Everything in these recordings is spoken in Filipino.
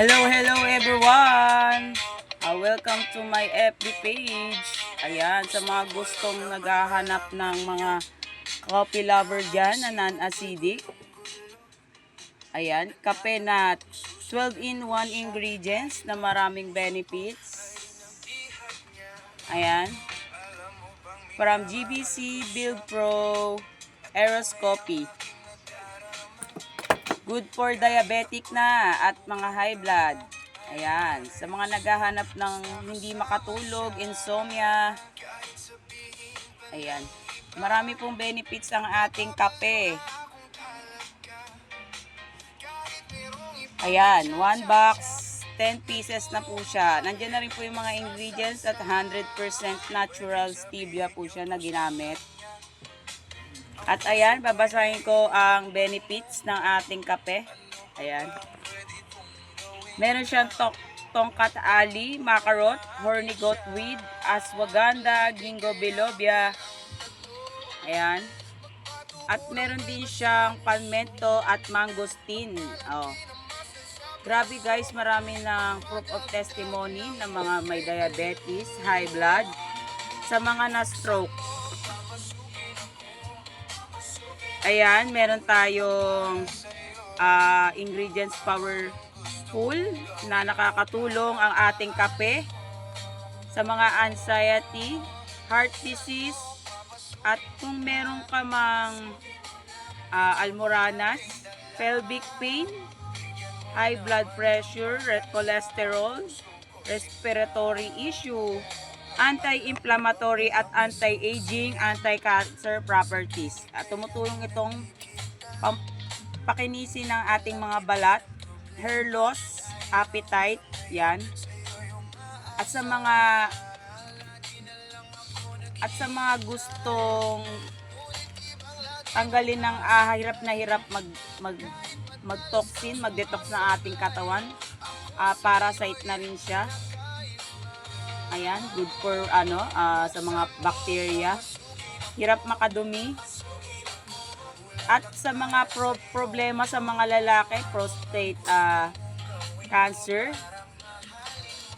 Hello everyone! Welcome to my FB page. Ayan, sa mga gustong naghahanap ng mga coffee lover dyan na non-acidic. Ayan, kape na 12-in-1 ingredients na maraming benefits. Ayan, from GBC, Build Pro, Eros Coffee. Good for diabetic na at mga high blood. Ayan, sa mga naghahanap ng hindi makatulog, insomnia. Ayan, marami pong benefits ang ating kape. Ayan, 1 box, 10 pieces na po siya. Nandiyan na rin po yung mga ingredients at 100% natural stevia po siya na ginamit. At ayan, babasahin ko ang benefits ng ating kape. Ayan. Meron siyang tongkat ali, macarot, horny goat weed, ashwagandha, ginkgo biloba. Ayan. At meron din siyang palmetto at mangosteen. Oh. Grabe guys, marami ng proof of testimony ng mga may diabetes, high blood, sa mga na-stroke. Ayan, meron tayong ingredients powerful na nakakatulong ang ating kape sa mga anxiety, heart disease, at kung meron ka mang almoranas, pelvic pain, high blood pressure, cholesterol, respiratory issue, anti-inflammatory at anti-aging, anti-cancer properties. At tumutulong itong pakinisin ng ating mga balat, hair loss, appetite, yan. At sa mga gustong tanggalin ng hirap na hirap mag-toxin, mag-detox ng ating katawan, parasite na rin siya. Ayan, good for sa mga bacteria. Hirap makadumi. At sa mga problema sa mga lalaki, prostate cancer.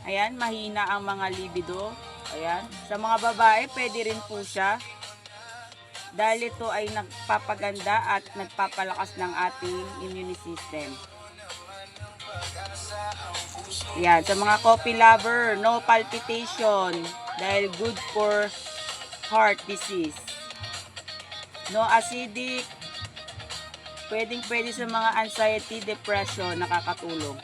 Ayan, mahina ang mga libido. Ayan, sa mga babae, pwede rin po siya. Dahil ito ay nagpapaganda at nagpapalakas ng ating immune system. Yan, sa mga coffee lover, no palpitation dahil good for heart disease. No acidic, pwede sa mga anxiety, depression, nakakatulong.